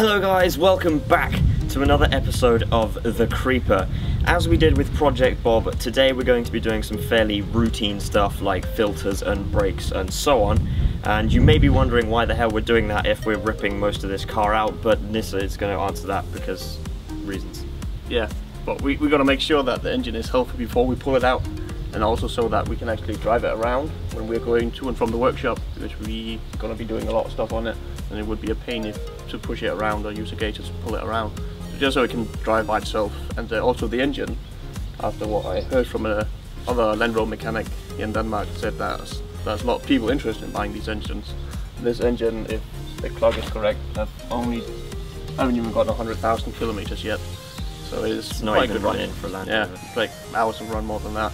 Hello guys, welcome back to another episode of The Creeper. As we did with Project Bob, today we're going to be doing some fairly routine stuff like filters and brakes and so on. And you may be wondering why the hell we're doing that if we're ripping most of this car out, but Nissa is going to answer that because reasons. Yeah, but we got to make sure that the engine is healthy before we pull it out, and also so that we can actually drive it around when we're going to and from the workshop, because we're going to be doing a lot of stuff on it, and it would be a pain to push it around or use a gator to pull it around. So just so it can drive by itself. And also the engine, after what I heard from another Land Rover mechanic in Denmark, said that there's a lot of people interested in buying these engines. This engine, if the clock is correct, I haven't even got 100,000 kilometers yet. So it's not quite even good running for Land Rover. Yeah, it's like hours of run more than that.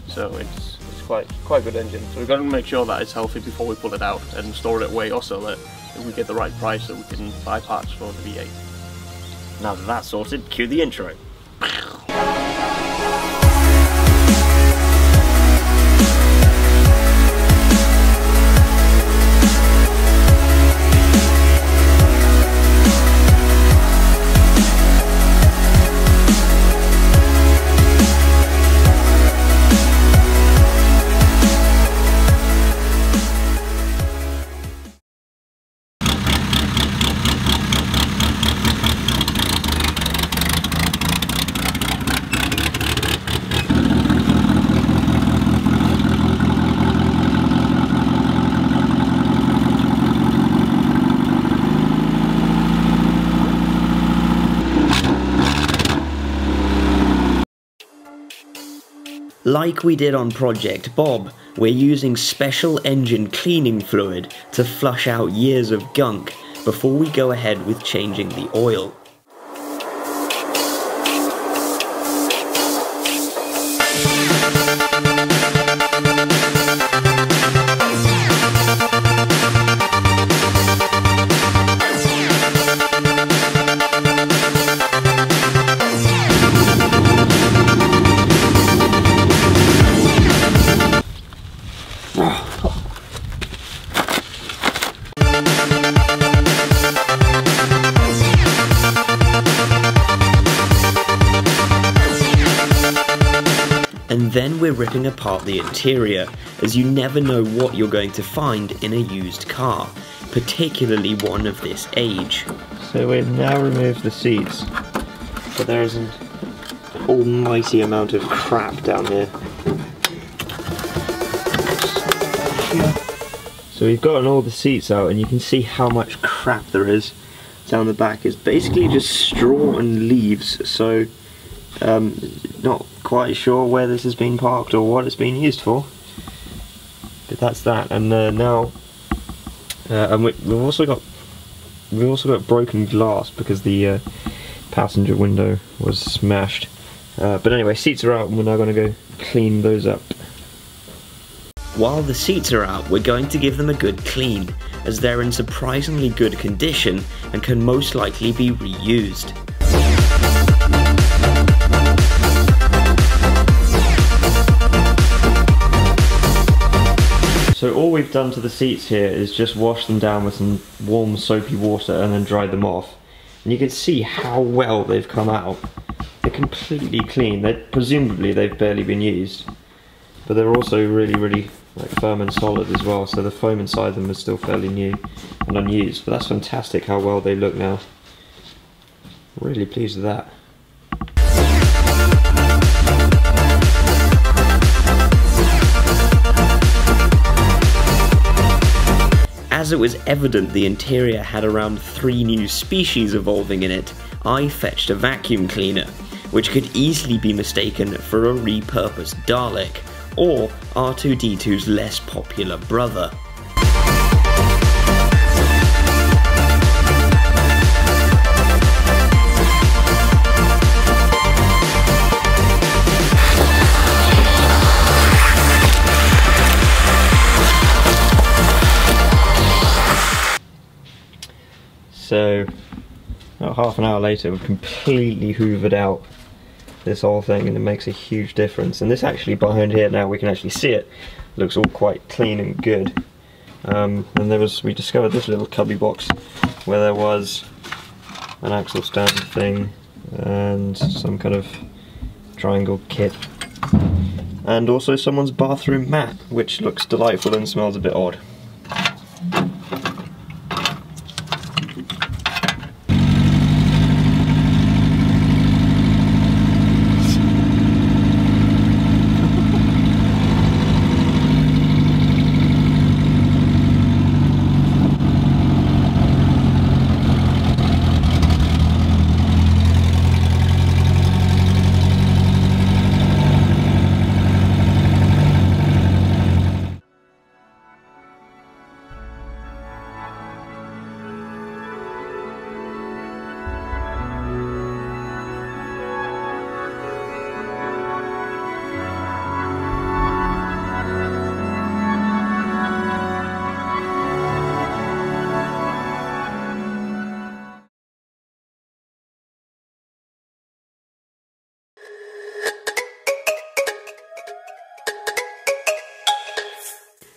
So it's quite good engine. So we've got to make sure that it's healthy before we pull it out and store it away, also that if we get the right price so we can buy parts for the V8. Now that that's sorted, cue the intro. Like we did on Project Bob, we're using special engine cleaning fluid to flush out years of gunk before we go ahead with changing the oil. And then we're ripping apart the interior, as you never know what you're going to find in a used car, particularly one of this age. So we've now removed the seats, but there is an almighty amount of crap down here. So we've gotten all the seats out, and you can see how much crap there is down the back. It's basically just straw and leaves, so not quite sure where this has been parked or what it's been used for, but that's that. And now and we've also got broken glass because the passenger window was smashed, but anyway, seats are out and we're now going to go clean those up. While the seats are out, we're going to give them a good clean, as they're in surprisingly good condition and can most likely be reused. So all we've done to the seats here is just wash them down with some warm soapy water and then dried them off. And you can see how well they've come out. They're completely clean. Presumably they've barely been used. But they're also really like firm and solid as well, so the foam inside them is still fairly new and unused. But that's fantastic how well they look now. Really pleased with that. As it was evident the interior had around 3 new species evolving in it, I fetched a vacuum cleaner, which could easily be mistaken for a repurposed Dalek, or R2-D2's less popular brother. So, about half an hour later, we've completely hoovered out this whole thing, and it makes a huge difference. And this actually, behind here now, we can actually see it. Looks all quite clean and good. And we discovered this little cubby box where there was an axle stand thing, and some kind of triangle kit. And also someone's bathroom mat, which looks delightful and smells a bit odd.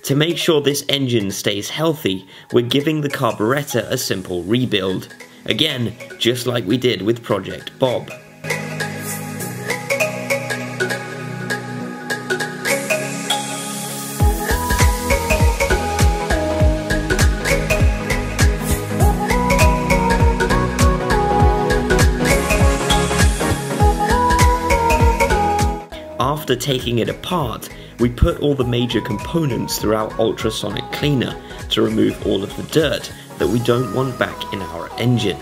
To make sure this engine stays healthy, we're giving the carburettor a simple rebuild. Again, just like we did with Project Bob. After taking it apart, we put all the major components through our ultrasonic cleaner to remove all of the dirt that we don't want back in our engine.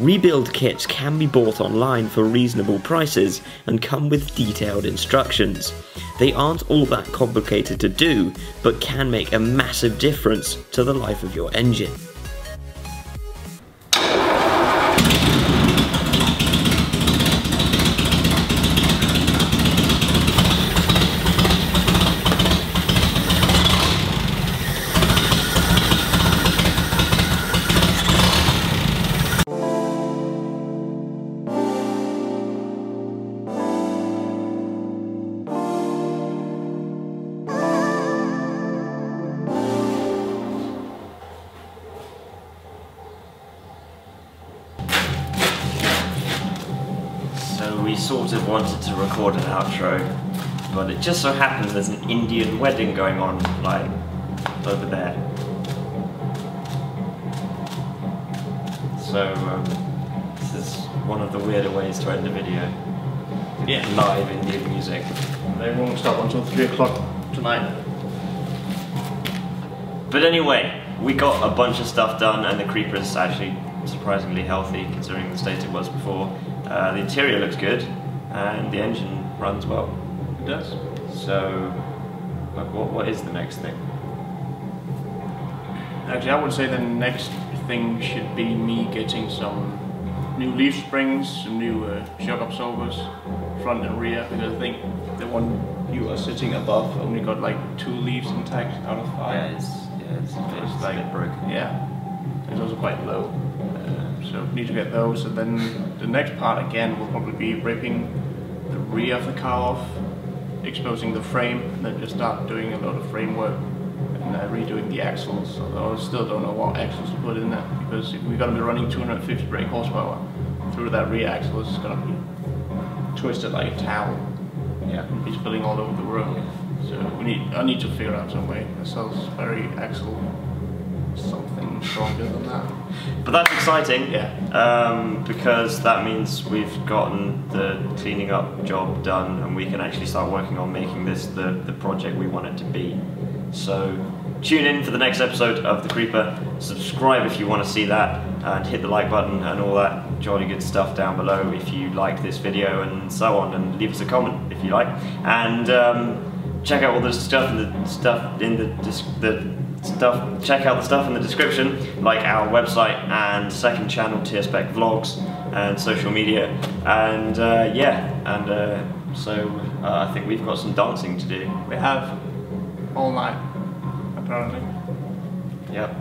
Rebuild kits can be bought online for reasonable prices and come with detailed instructions. They aren't all that complicated to do, but can make a massive difference to the life of your engine. We sort of wanted to record an outro, but it just so happens there's an Indian wedding going on, like, over there. So, this is one of the weirder ways to end a video. Yeah. Live Indian music. They won't stop until 3 o'clock tonight. But anyway, we got a bunch of stuff done, and the Creeper is actually surprisingly healthy considering the state it was before. The interior looks good, and the engine runs well. It does. So, what is the next thing? Actually, I would say the next thing should be me getting some new leaf springs, some new shock absorbers, front and rear, because I think the one you are sitting above only got like 2 leaves intact out of 5. Yeah, it's like a bit broken. Yeah, it's also quite low. So need to get those, and then the next part again will probably be ripping the rear of the car off, exposing the frame, and then just start doing a lot of framework and redoing the axles. Although I still don't know what axles to put in there, because if we're going to be running 250 brake horsepower through that rear axle, it's going to be twisted like a towel. Yeah, and be spilling all over the road. So I need to figure out some way. The Salisbury axle, something stronger than that. But that's exciting, yeah. Because that means we've gotten the cleaning up job done, and we can actually start working on making this the project we want it to be. So tune in for the next episode of The Creeper, subscribe if you want to see that, and hit the like button and all that jolly good stuff down below if you like this video, and so on, and leave us a comment if you like, and check out all the stuff check out the stuff in the description, like our website and second channel TSPEC vlogs and social media, and so I think we've got some dancing to do. We have. all night, apparently. Yep.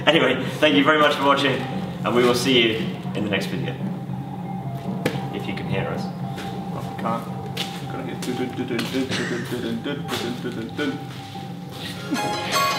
Anyway, thank you very much for watching, and we will see you in the next video. If you can hear us. Oh, we can't. We're gonna get